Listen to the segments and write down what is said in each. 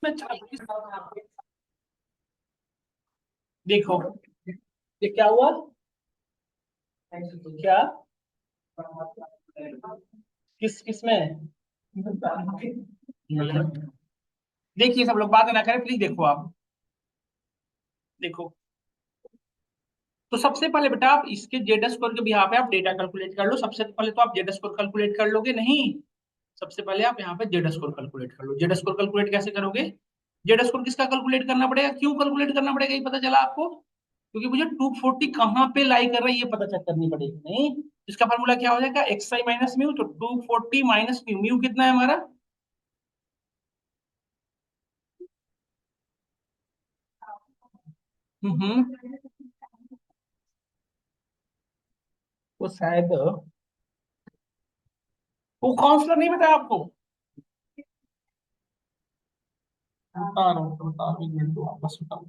में देखो ये क्या हुआ, क्या किस किस में। देखिए सब लोग बात ना करें प्लीज, देखो आप देखो। तो सबसे पहले बेटा आप इसके जेड स्कोर के बिहाफ पे आप डेटा कैलकुलेट कर लो। सबसे पहले तो आप जेड स्कोर कैलकुलेट कर लोगे नहीं, सबसे पहले आप यहाँ पे जेड स्कोर कैलकुलेट कर लो। जेड स्कोर कैलकुलेट कैसे करोगे? जेड स्कोर किसका कैलकुलेट करना पड़ेगा, क्यों कैलकुलेट करना पड़ेगा ये पता चला आपको? क्योंकि मुझे 240 कहाँ पे लाई कर रहा है ये पता चेक करनी पड़ेगी। नहीं, इसका फार्मूला क्या हो जाएगा, एक्स आई माइनस म्यू। तो 240 माइनस म्यू, म्यू कितना है हमारा? हम्म, वो शायद वो काउंसलर नहीं बताया आपको? बता रहा हूँ, बता रहा हूँ, एक मिनट दो, आपस बताओ।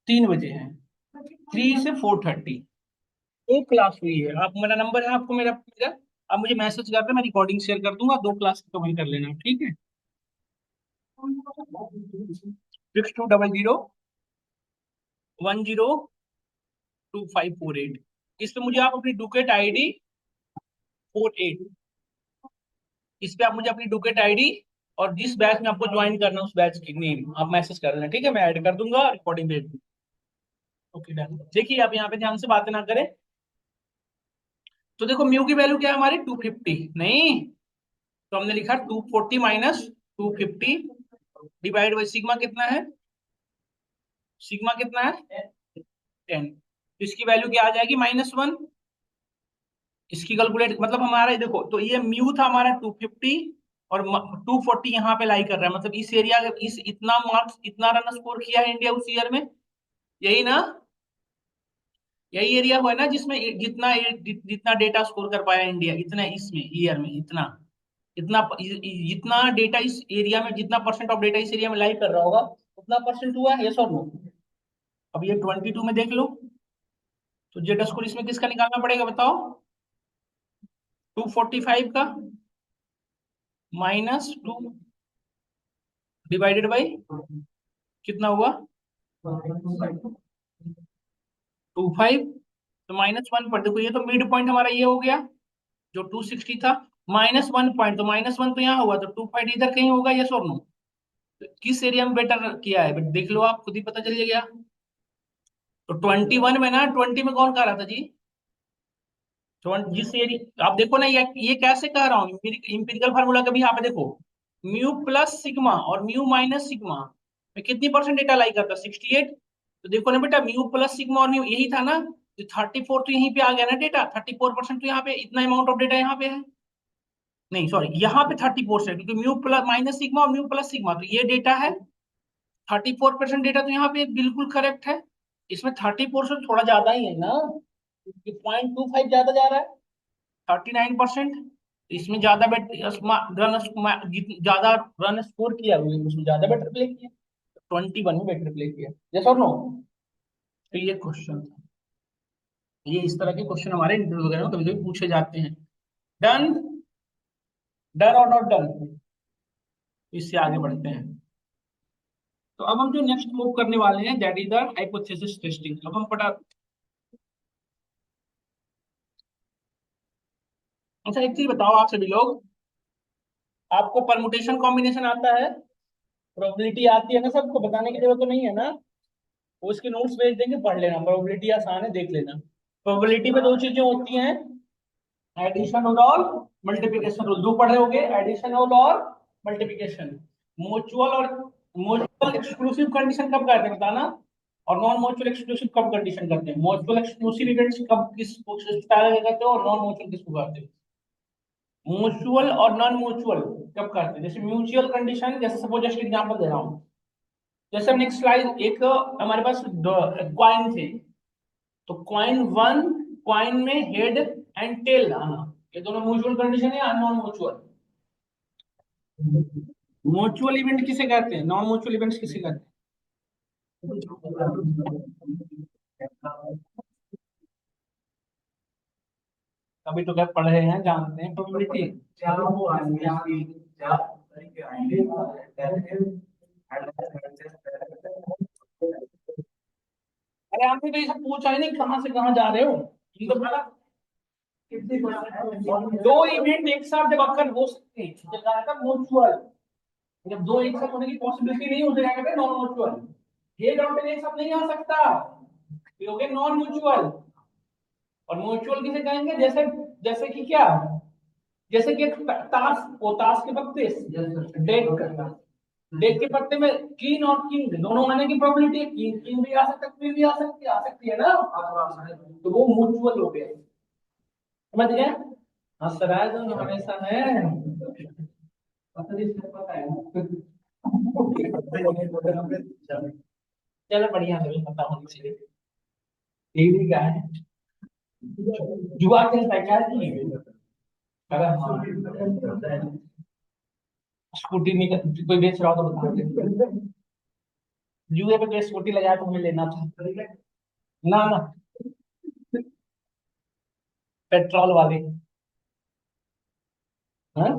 3 बजे है, 3 से 4:30 दो क्लास हुई है। आप, मेरा नंबर है आपको, मेरा आप मुझे मैसेज कर दे, मैं रिकॉर्डिंग शेयर कर दूंगा, दो क्लास तो वहीं कर लेना, ठीक है? 6200 10 2548। इस पे मुझे आप अपनी डुकेट आईडी 48, इस पे आप मुझे अपनी डुकेट आईडी और जिस बैच में आपको ज्वाइन करना है उस बैच की नेम आप मैसेज कर लेना, ठीक है? मैं ऐड कर दूंगा, रिकॉर्डिंग भेज दूंगा। Okay done. देखिए आप यहाँ पे ध्यान से बातें ना करें। तो देखो म्यू की वैल्यू क्या है हमारी, 250 नहीं, तो हमने लिखा 240 माइनस 250 डिवाइड बाई सिग्मा कितना है, सिग्मा कितना है 10। तो इसकी वैल्यू क्या आ जाएगी, -1। इसकी कैलकुलेट मतलब हमारा देखो, तो ये म्यू था हमारा 250 और 240 यहाँ पे लाई कर रहा है, मतलब इस एरिया, इस इतना मार्क्स इतना रन स्कोर किया है इंडिया उस ईयर में, यही ना? यही एरिया हुआ है ना जिसमें जितना जितना डेटा स्कोर कर पाया इंडिया, इतना इसमें ईयर में, इतना इतना जितना डेटा इस एरिया में, जितना परसेंट ऑफ डेटा इस एरिया में लाई कर रहा होगा उतना परसेंट हुआ है, यस और नो? अब ये 22 में देख लो, तो जेड स्कोर इसमें किसका निकालना पड़ेगा बताओ, 245 का -2 डिवाइडेड बाई कितना हुआ, 25। तो -1 पर देखो, ये तो मिड पॉइंट हमारा ये हो गया जो 260 था, -1 पॉइंट, तो -1 तो यहाँ हुआ, तो 25 इधर कहीं होगा, यस और नो? किस एरिया में बेटर किया है बट देख लो, आप खुद ही पता चल गया। तो 21 में ना, 20 में कौन कह रहा था जी? तो जिस एरिया आप देखो ना, ये कैसे कह रहा हूँ, इंपिरिकल फार्मूला कभी यहाँ पे देखो, म्यू प्लस सिग्मा और म्यू माइनस सिग्मा में कितनी परसेंट डेटा लाई करता, 68। तो देखो ना बेटा, म्यू प्लस सिग्मा और म्यू यही था ना, तो 34 तो यहीं पे आ गया ना डेटा, 34% तो यहाँ पे इतना अमाउंट ऑफ डेटा यहाँ पे है। नहीं सॉरी, यहाँ पे 34 है क्योंकि म्यू प्लस माइनस सिग्मा और म्यू प्लस सिग्मा, तो ये डेटा है। 34% डेटा तो यहाँ पे बिल्कुल करेक्ट है। इसमें 34 से थोड़ा ज्यादा ही है ना, 0.25 ज्यादा जा रहा है, 39%। इसमें ज्यादा बेट रन ज्यादा रन स्कोर किया हुआ है, उसमें ज्यादा बेटर प्ले किया, 21 में बेटर प्ले किया, यस और नो? तो ये क्वेश्चन था, ये इस तरह के क्वेश्चन हमारे इंटरव्यू वगैरह में कभी कभी पूछे जाते हैं। डन, डन और नॉट डन? इससे आगे बढ़ते हैं। तो अब हम जो नेक्स्ट मूव करने वाले हैं that is the hypothesis testing. अब हम पढ़ा, अच्छा एक चीज बताओ आप सभी लोग, आपको परमुटेशन कॉम्बिनेशन आता है, प्रोबेबिलिटी आती है ना, सबको बताने की जरूरत तो नहीं है ना? वो उसके नोट्स भेज देंगे, पढ़ लेना, प्रोबेबिलिटी आसान है, देख लेना। प्रोबेबिलिटी में दो चीजें होती हैं, एडिशन रूल और मल्टीप्लिकेशन रूल। दो पढ़े होगे, एडिशन रूल और मल्टीप्लिकेशन। म्यूचुअल और म्यूचुअल एक्सक्लूसिव कंडीशन कब करते हैं बताना, और नॉन म्यूचुअल एक्सक्लूसिव कब कंडीशन करते हैं? म्यूचुअल एक्सक्लूसिव इवेंट्स कब किस स्टाइल करते हो और नॉन म्यूचुअल किसको करते हो? म्यूचुअल और नॉन म्यूचुअल कब करते हैं? जैसे म्यूचुअल कंडीशन, जैसे सपोज जस्ट एग्जांपल दे रहा हूँ, जैसे नेक्स्ट स्लाइड, एक हमारे पास क्वाइन थे, तो क्वाइन 1, क्वाइन में हेड एंड टेल आना, ये दोनों म्यूचुअल कंडीशन है या नॉन म्यूचुअल? म्यूचुअल इवेंट किसे कहते हैं, नॉन म्यूचुअल इवेंट्स किसे कहते हैं? अभी तो क्या पढ़ रहे हैं, जानते हैं प्रोबेबिलिटी। अरे आपने तो ये सब पूछा ही नहीं, कहाँ से कहाँ जा रहे हो। ये तो बड़ा, दो इवेंट एक साथ जब अक्कर हो सकते हैं, जब कहा था म्यूचुअल, जब दो एक साथ होने की पॉसिबिलिटी नहीं हो तो क्या कहते हैं नॉन म्यूचुअल। ये डॉट एक साथ नहीं आ सकता, ये हो गया नॉन म्यूचुअल। और म्यूचुअल किसे कहेंगे, जैसे जैसे कि क्या, जैसे कि ताश, वो ताश के पत्ते, डेक, डेक के पत्ते में क्वीन और किंग दोनों आने की प्रोबेबिलिटी है, किंग किंग भी आ सकता है, क्वीन भी आ सकती है ना, तो वो म्यूचुअल हो गया। समझ गए। हाँ सर, आया तो हमेशा है, पता है। चलो बढ़िया है, पता होनी चाहिए। टीवी का है, जुआ खेलता है क्या जी? अरे हाँ, स्कूटी नहीं कोई बेच रहा हो तो बता दे। जुए पे कोई स्कूटी लगाया तो हमें लेना था। ना ना, पेट्रोल वाले। हाँ?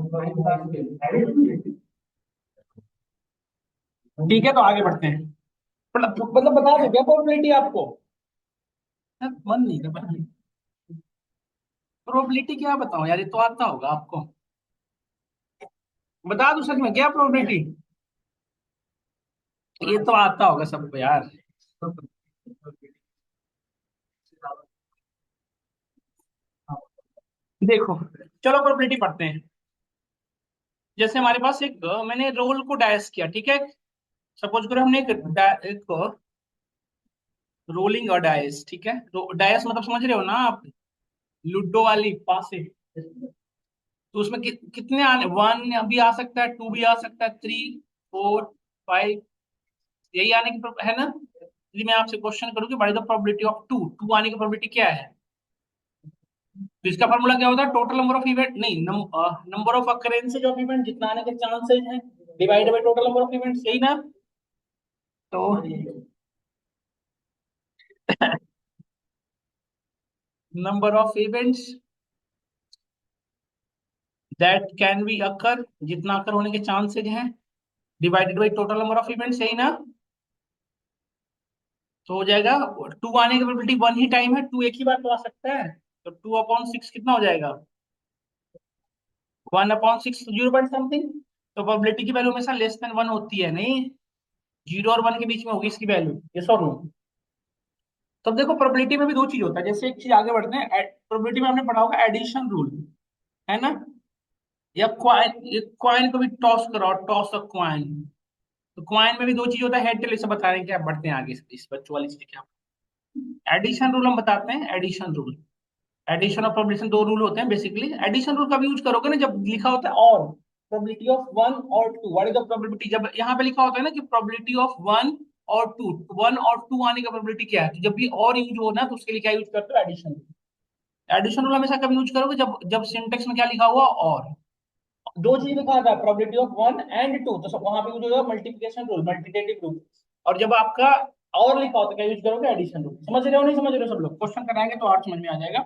ठीक है, तो आगे बढ़ते हैं। मतलब बता दो क्या प्रोबेबिलिटी आपको। यार, मन नहीं था पता नहीं। प्रोबेबिलिटी क्या बताओ यार, ये तो आता होगा आपको। बता दो सच में क्या प्रोबेबिलिटी। ये तो आता होगा सबको यार। देखो, चलो प्रोबेबिलिटी पढ़ते हैं। जैसे हमारे पास एक, मैंने रोल को डायस किया, ठीक है। सपोज करो हमने एक रोलिंग और डायस, ठीक है। डायस मतलब समझ रहे हो ना आप, लूडो वाली पासे। तो उसमें कितने आने, वन भी आ सकता है, टू भी आ सकता है, थ्री, फोर, फाइव, यही आने की है ना। यदि मैं आपसे क्वेश्चन करूँ कि what is the probability of two, two आने की प्रोबेबिलिटी क्या है, तो इसका फॉर्मूला क्या होता है, टोटल नंबर ऑफ इवेंट नहीं, नंबर ऑफ अकरेंसेज ऑफ इवेंट, जितना आने के चांसेस हैं, divided by total number of events, यही ना। तो number of events that can be occur, जितना अकर होने के चांसेज हैं, divided by total number of events, यही ना। तो हो जाएगा, टू आने की प्रोबेबिलिटी वन ही टाइम है, टू एक ही बार तो आ सकता है, तो टू अपॉन सिक्स कितना हो जाएगा, one upon six, zero point something. तो प्रोबेबिलिटी की वैल्यू हमेशा लेस देन वन होती है, नहीं, जीरो और वन के बीच में होगी इसकी वैल्यू, यस और नो। तो अब देखो प्रोबेबिलिटी में भी दो चीज होता है, जैसे एक चीज आगे बढ़ते हैं, प्रोबेबिलिटी में हमने पढ़ा होगा एडिशन रूल, है ना। या क्वाइन को भी टॉस करो, टॉस अ क्वाइन। तो क्वाइन में भी दो चीज होता है, हेड टेल, इसे बता रहे हैं, क्या बढ़ते हैं आगे, इस बच्चों वाली चीज क्या। एडिशन रूल हम बताते हैं, एडिशन रूल, एडिशन और प्रोबेबिलिटी दो रूल होते हैं बेसिकली। एडिशन रूल कब यूज करोगे ना, जब लिखा होता है और प्रोबेबिलिटी ऑफ वन और two, what is the probability, जब यहाँ पे लिखा होता है ना कि प्रोबेबिलिटी ऑफ वन और टू, वन और टू आने का प्रोबेबिलिटी क्या है, तो जब भी और यूज हो ना, तो उसके लिए क्या यूज करते हो, एडिशन रूल। एडिशन रूल हमेशा कब यूज करोगे, जब जब सिंटेक्स में क्या लिखा हुआ, और दो चीज लिखा था, probability of one and two, तो सब वहां पे यूज होगा मल्टीप्लिकेशन रूल, मल्टीटेटिव रूल। और जब आपका और लिखा होता है, क्या यूज करोगे, एडिशन रूल। समझ रहे हो नहीं समझ रहे हो, सब लोग क्वेश्चन कराएंगे तो और समझ में आ जाएगा।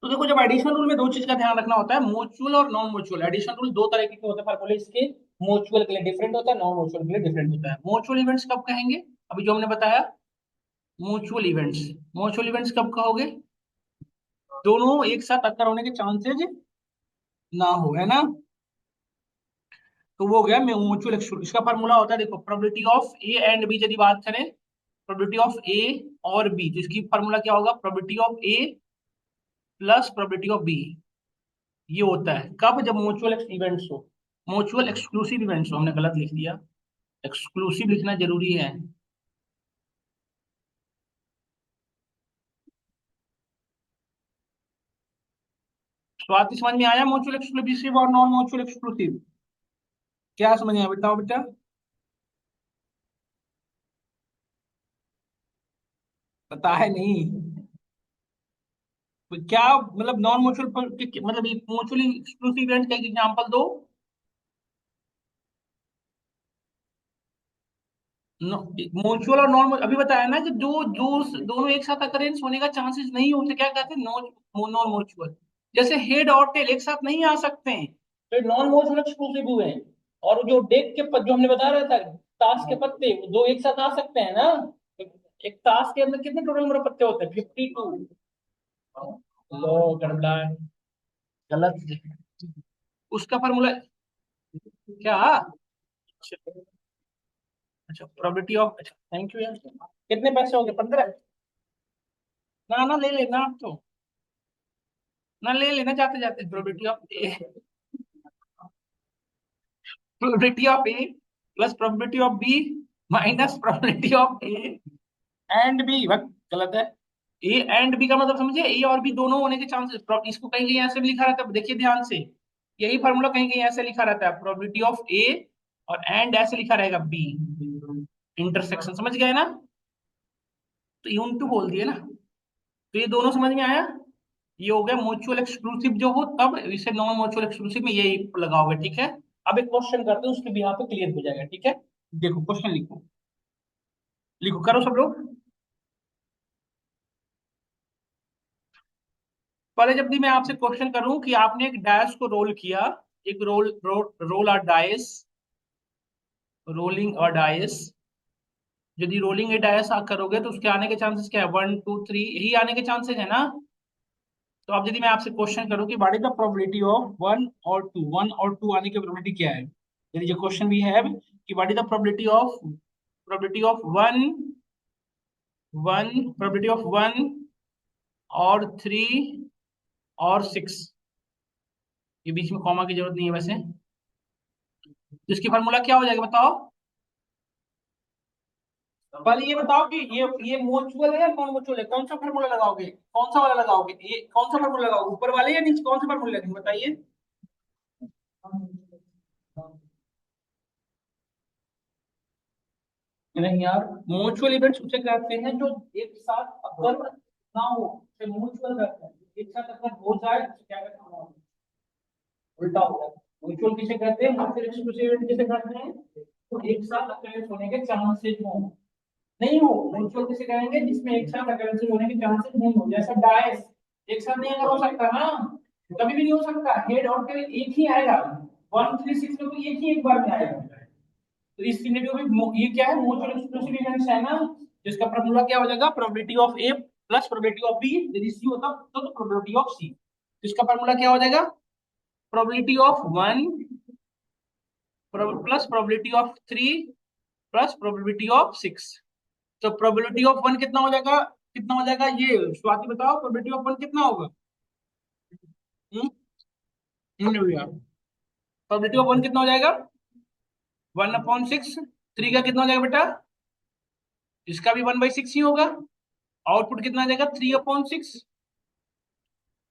तो देखो, जब एडिशन रूल में दो चीज का ध्यान रखना होता है, म्यूचुअल और नॉन म्यूचुअल। एडिशन रूल दो तरह के होते हैं फॉर्मूले इसके, म्यूचुअल के लिए डिफरेंट होता है, नॉन म्यूचुअल के लिए डिफरेंट होता है। म्यूचुअल इवेंट्स कब कहेंगे, अभी जो हमने बताया, म्यूचुअल इवेंट्स, म्यूचुअल इवेंट्स कब कहोगे, दोनों एक साथ अक्कर होने के चांसेज ना हो, है ना। तो वो हो गया म्यूचुअल एक्सक्लूसिव। इसका फॉर्मूला होता है, देखो, probability of A and B यदि बात करें, प्रोबेबिलिटी ऑफ ए और बी, तो इसकी फॉर्मूला क्या होगा, probability of A plus probability of B. ये होता है कब, जब म्यूचुअल इवेंट्स हो, म्यूचुअल एक्सक्लूसिव इवेंट्स हो, हमने गलत लिख दिया, एक्सक्लूसिव लिखना जरूरी है। स्वाति समझ में आया, म्यूचुअल एक्सक्लूसिव और नॉन म्यूचुअल एक्सक्लूसिव, क्या समझ में आया, बताओ बेटा। पता है नहीं, तो क्या मतलब नॉन म्यूचुअल, मतलब म्यूचुअली एक्सक्लूसिव इवेंट का एग्जांपल दो। म्यूचुअल और नॉन, अभी बताया ना कि जो जो दोनों एक साथ अकरेंस होने का चांसेस नहीं होते क्या कहते हैं, नॉन नॉन म्यूचुअल। जैसे हेड और टेल एक साथ नहीं आ सकते हैं, तो नॉन म्यूचुअल एक्सक्लूसिव हुए हैं। और जो डेक के जो हमने बता रहा था, ताश के पत्ते दो एक साथ आ सकते हैं ना। एक ताश के अंदर कितने टोटल नंबर पत्ते होते हैं, 52। लो गड़बड़ा है, गलत। उसका फॉर्मूला क्या? अच्छा प्रोबेबिलिटी ऑफ, अच्छा थैंक यू यार। कितने पैसे हो गए, 15? ना ना ले लेना आप तो, ना ले लेना जाते जाते। Probability of probability of A plus probability of B minus probability of A and B, वक्त गलत है। ए एंड बी का मतलब समझे, ए और बी दोनों होने के चांसेस। इसको कहीं कहीं ऐसे भी लिखा रहता है, देखिए ध्यान से, यही फॉर्मूला कहीं कहीं ऐसे लिखा रहता है, प्रोबेबिलिटी ऑफ ए और एंड ऐसे लिखा रहेगा बी, इंटरसेक्शन, समझ गए ना? तो यून टू बोल दिए ना। तो ये दोनों समझ में आया। ये हो गया म्यूचुअल एक्सक्लूसिव जो हो तब, इसे नॉन म्यूचुअल एक्सक्लूसिव में ये लगाओगे, ठीक है। अब एक क्वेश्चन करते हैं, उसके बिहाफ पे क्लियर हो जाएगा, ठीक है। देखो क्वेश्चन लिखो, लिखो करो सब लोग। पहले जब भी मैं आपसे क्वेश्चन करूं कि आपने एक डायस को रोल किया, एक रोल और डायस, रोलिंग और डायस, यदि रोलिंग ए डायस आप करोगे तो उसके आने के चांसेस क्या है, 1 2 3 यही आने के चांसेस है ना। तो अब यदि मैं आपसे क्वेश्चन करूं कि what is the probability of one और टू आने की प्रोबेबिलिटी क्या है, यदि जो क्वेश्चन भी है कि what is the probability of one, probability of one और थ्री और सिक्स, ये बीच में कॉमा की जरूरत नहीं है वैसे, तो इसकी फॉर्मूला क्या हो जाएगा बताओ। पहले ये बताओ कि ये म्यूचुअल है या नॉन म्यूचुअल है, कौन सा फार्मूला लगाओगे, कौन सा वाला लगाओगे, ये कौन सा फार्मूला लगाओगे, ऊपर वाले या नीचे, कौन सा फार्मूला लगेगा बताइए। नहीं यार, म्यूचुअल इवेंट्स उसे कहते हैं जो एक साथ अगर ना हो, उसे म्यूचुअल कहते हैं। एक साथ अगर हो जाए तो क्या कहते हैं, उल्टा हो जाए। म्यूचुअल किसे कहते हैं, म्यूचुअल एक्सक्लूसिव इवेंट किसे कहते हैं, तो एक साथ अकरेंस होने के चांसेस हो, नहीं हो। म्यूचुअल किसे कहेंगे, जिसमें एक साथ अकरेंस होने के चांसेस नहीं हो, जैसा डायस एक साथ नहीं अगर हो सकता ना, कभी भी नहीं हो सकता। हेड और टेल एक ही आएगा, 1 3 6 में तो एक ही एक बार में आएगा। तो इस सिनेरियो में ये क्या है, म्यूचुअल एक्सक्लूसिव इवेंट्स है ना, जिसका फॉर्मूला क्या हो जाएगा, probability of A plus probability of B, यदि सी होता तो प्रोबेबिलिटी ऑफ सी। तो इसका फॉर्मूला क्या हो जाएगा, probability of one plus probability of three plus probability of six. तो प्रोबेबिलिटी ऑफ वन कितना हो जाएगा, कितना हो जाएगा ये, स्वाति बताओ प्रोबेबिलिटी ऑफ वन कितना होगा। प्रोबेबिलिटी ऑफ वन कितना हो जाएगा, 1/6। थ्री का कितना हो जाएगा बेटा, इसका भी 1/6 ही होगा। आउटपुट कितना आ जाएगा, 3/6।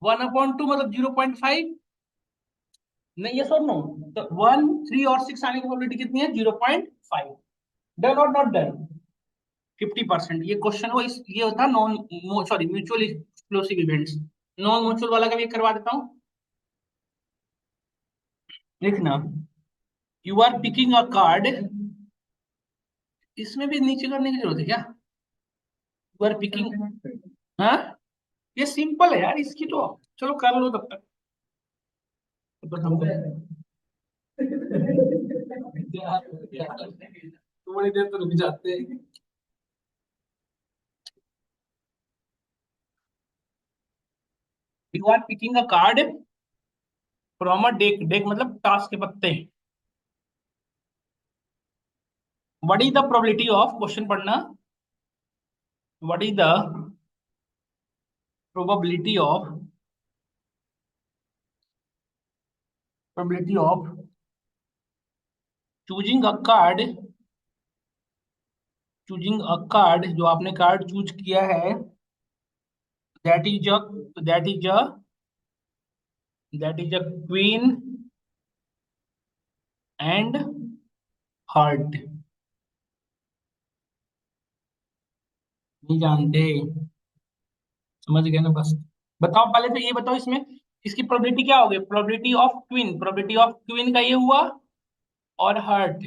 1/2 मतलब 0.5। नहीं ये सर नो, तो 1 3 और 6 आने की प्रोबेबिलिटी कितनी है, 0.5। डन और नॉट डन, 50%। ये क्वेश्चन वो इस ये होता है non, sorry mutual exclusive events. Non mutual वाला का भी करवा देता हूँ, देखना। You are picking a card, इसमें भी नीचे करने की जरूरत है क्या, यू आर पिकिंग, हाँ ये सिंपल है यार इसकी तो, चलो कर लो तब तक। थोड़ी देर तो रुक जाते हैं। You are picking a card from a deck, deck मतलब टास्क के पत्ते। What is the probability of, question पढ़ना, what is the probability of, probability of choosing a card, choosing a card, जो आपने कार्ड चूज किया है, that is a that is a that is a queen and heart. नहीं जानते, समझ गए ना बस। बताओ पहले तो ये बताओ इसमें, इसकी प्रोबेबिलिटी क्या होगी, probability of queen, probability of queen का ये हुआ, और हार्ट,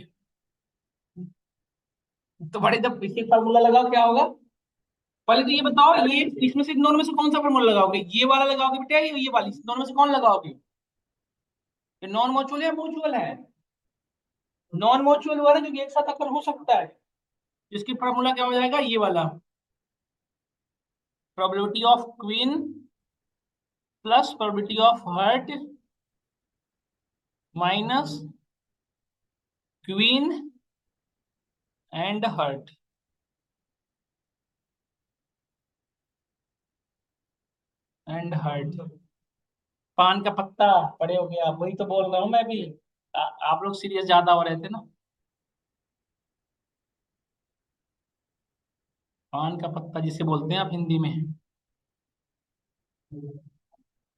तो बड़े जब इसी फार्मूला लगाओ क्या होगा। पहले तो ये बताओ, ये इसमें से दोनों में से कौन सा फार्मूला लगाओगे, ये वाला लगाओगे बेटा या ये वाली, दोनों में से कौन लगाओगे। ये नॉन म्यूचुअल या म्यूचुअल है। नॉन म्यूचुअल वाला जो कि एक साथ अकर हो सकता है, इसकी फार्मूला क्या हो जाएगा, ये वाला, probability of queen plus probability of heart minus queen and heart. And heart, पान का पत्ता, पड़े हो गया, वही तो बोल रहा हूँ मैं भी। आप लोग सीरियस ज्यादा हो रहे थे ना। पान का पत्ता जिसे बोलते हैं आप हिंदी में।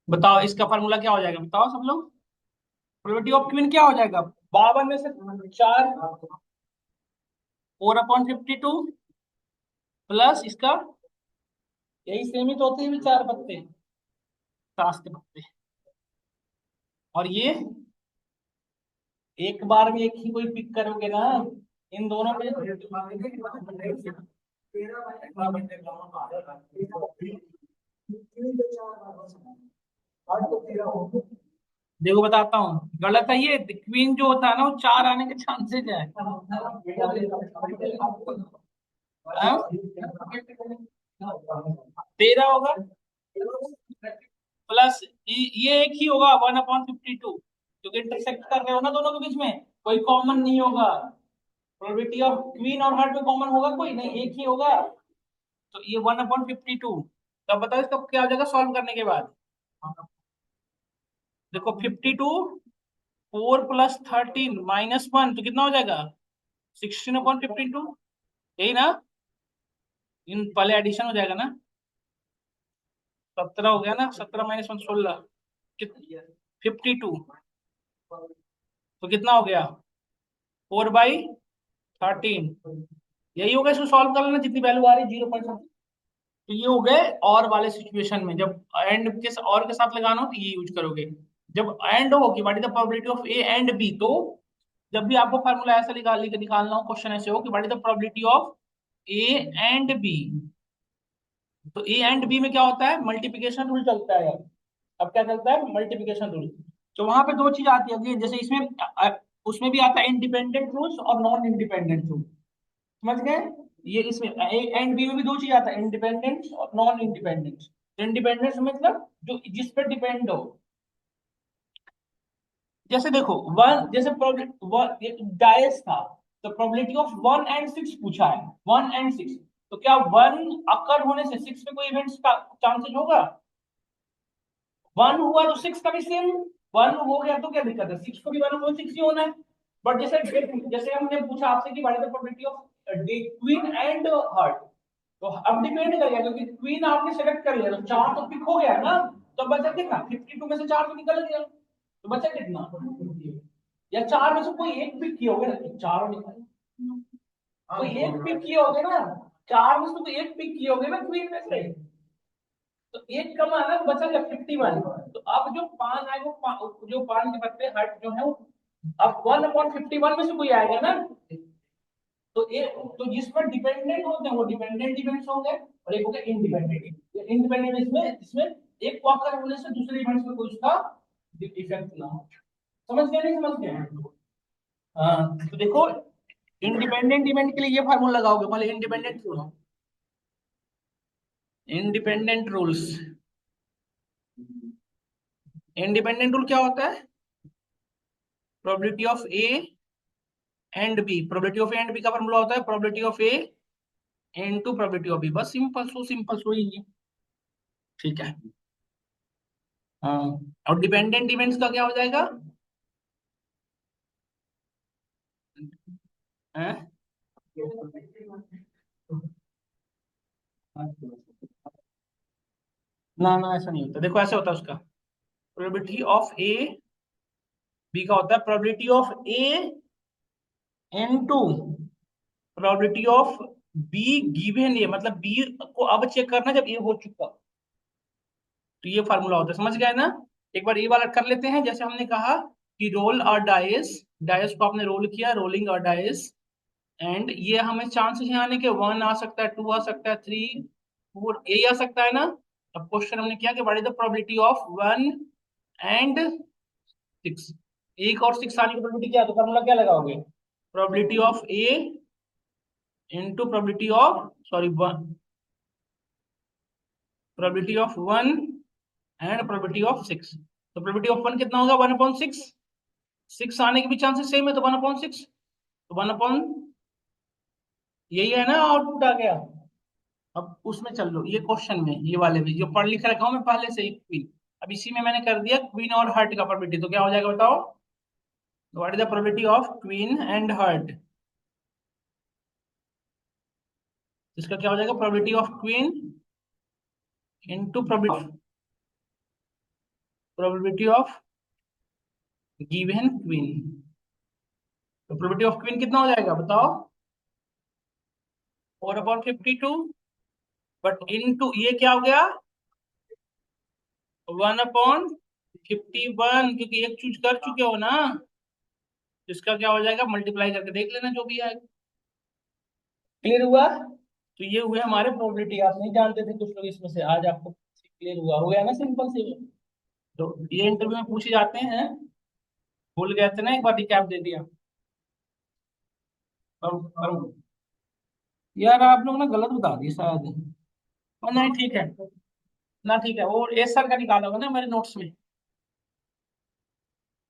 बताओ इसका फार्मूला क्या हो जाएगा, बताओ सब लोग। प्रोबेबिलिटी ऑफ क्वीन क्या हो जाएगा, 52 में से 4, 4/52 प्लस इसका, यही सेम ही तो होते हैं भी 4 पत्ते, ताश के पत्ते। और ये एक बार में एक ही कोई पिक करोगे ना, इन दोनों में। देखो बताता हूँ, गलत है ये, क्वीन जो होता है ना वो 4 आने के चांसेस है। हाँ? 13 होगा प्लस ये एक ही होगा 1/52, क्योंकि इंटरसेक्ट कर रहे हो ना दोनों के बीच में, कोई कॉमन नहीं होगा। प्रोबेबिलिटी ऑफ क्वीन और हार्ट में कॉमन होगा कोई नहीं, एक ही होगा। तो ये 1/52। तब बताओ इसका क्या हो जाएगा सॉल्व करने के बाद। देखो 52, 4 + 13 - 1 तो कितना हो जाएगा, 16/52, यही ना। इन पहले एडिशन हो जाएगा ना, 17 हो गया ना, 17 - 1 16, 52, तो कितना हो गया 4/13। यही होगा, इसको सॉल्व कर लेना, जितनी वैल्यू आ रही 0 तो ये हो गए और वाले सिचुएशन में, जब एंड के और के साथ लगाना हो तो ये यूज करोगे। जब एंड हो कि what is the probability of A and B, तो जब भी आपको फार्मूला ऐसा निकालना हो, क्वेश्चन ऐसे हो कि what is the probability of A and B, तो ए एंड बी में क्या होता है, मल्टीप्लिकेशन रूल चलता है। अब क्या चलता है, मल्टीप्लिकेशन रूल। तो वहां पे दो चीज आती है, जैसे इसमें उसमें भी आता है इंडिपेंडेंट रूल्स और नॉन इंडिपेंडेंट रूल, समझ गए। ये इसमें ए एंड बी में भी दो चीज आता है, इंडिपेंडेंस और नॉन इंडिपेंडेंस। इंडिपेंडेंस मतलब जो जिस पर डिपेंड हो। जैसे देखो वन, जैसे डायस था, तो प्रोबेबिलिटी ऑफ 1 and 6 पूछा है, 1 and 6, तो क्या 1 अकर होने से 6 में कोई इवेंट्स का चांसेस होगा। 1 हुआ तो 6 का भी सेम, 1 हो गया तो क्या दिक्कत है, 6 को भी 1/6 ही होना है। बट जैसे जैसे हमने पूछा आपसे कि what is the probability of queen and heart, तो अब डिपेंड करेगा, क्योंकि क्वीन आपने सेलेक्ट कर लिया तो 4 तो पिक हो गया ना, तो बचा कितना, 52 में से 4 तो निकल गया, तो बचा कितना, या 4 में से कोई एक पिक किए होगे ना, चारों निकल, कोई एक पिक किए होगे ना, 4 में से कोई एक पिक किए होगे ना क्वीन में से, तो एक कम आना तो बचा क्या 51। तो अब जो पान आए वो जो पान के पत्ते हट जो है वो, अब 1/51 में से कोई आएगा ना, तो ये, तो जिस पर डिपेंडेंट होते हैं वो डिपेंडेंट इवेंट्स होंगे, और एक हो गया इंडिपेंडेंट। इंडिपेंडेंट इसमें इसमें एक वॉकर होने से दूसरे इवेंट्स में कोई उसका इफेक्ट ना हो। समझ गए नहीं समझ गए। हाँ तो देखो, इंडिपेंडेंट इवेंट के लिए ये फार्मूला लगाओगे, पहले independent rule, independent rules. Independent rule क्या होता है, probability of A and B, probability of A and B का फार्मूला होता है probability of A into probability of B, बस सिंपल सो ही है। ठीक है। हाँ, और डिपेंडेंट इवेंट्स का क्या हो जाएगा, हैं? ना ना ऐसा नहीं होता, देखो ऐसा होता है उसका, प्रोबेबिलिटी ऑफ ए बी का होता है probability of A into probability of B given A, मतलब बी को अब चेक करना जब ए हो चुका, तो ये फार्मूला होता है, समझ गए ना। एक बार ये वाला कर लेते हैं, जैसे हमने कहा कि रोल और डाइस, डाइस को आपने रोल किया, रोलिंग और डाइस, एंड ये हमें चांसेस यहाँ आने के 1 आ सकता है, 2 आ सकता है, 3, 4, यही आ सकता है ना। अब क्वेश्चन हमने किया कि what is the probability of 1 and 6। एक और 6 आने की प्रोबेबिलिटी क्या है, तो फॉर्मूला क्या लगाओगे, probability of A into probability of, sorry, probability of 1 and probability of 6। तो प्रोबेबिलिटी ऑफ 1 कितना होगा, 1/6। 6 आने के भी चांसेस सेम है, तो 1/6, तो 1 अपॉन, यही है ना आउटपुट आ गया। अब उसमें चल लो, ये क्वेश्चन में ये वाले में जो पढ़ लिख रखा हूं मैं पहले से ही क्वीन, अब इसी में मैंने कर दिया क्वीन और हार्ट का प्रोबेबिलिटी, तो क्या हो जाएगा बताओ, what is the probability of queen and heart. इसका क्या हो जाएगा, probability of queen into probability of given queen. तो प्रोबेबिलिटी ऑफ क्वीन कितना हो जाएगा बताओ, 4/52, बट इनटू ये क्या हो गया, 1/51, क्योंकि एक चूज कर चुके हो ना, तो इसका क्या हो जाएगा, मल्टीप्लाई करके देख लेना जो भी आएगा। क्लियर हुआ। तो ये हुए हमारे प्रोबेबिलिटी, आप नहीं जानते थे कुछ लोग इसमें से, आज आपको क्लियर हुआ, हो गया ना सिंपल से। तो ये इंटरव्यू में पूछे जाते हैं, भूल गए थे ना, एक बार रिकैप दे दिया। और यार आप लोग ना गलत बता दिए शायद, और नहीं ठीक है ना, ठीक है, वो एस सर का निकाला होगा ना मेरे नोट्स में।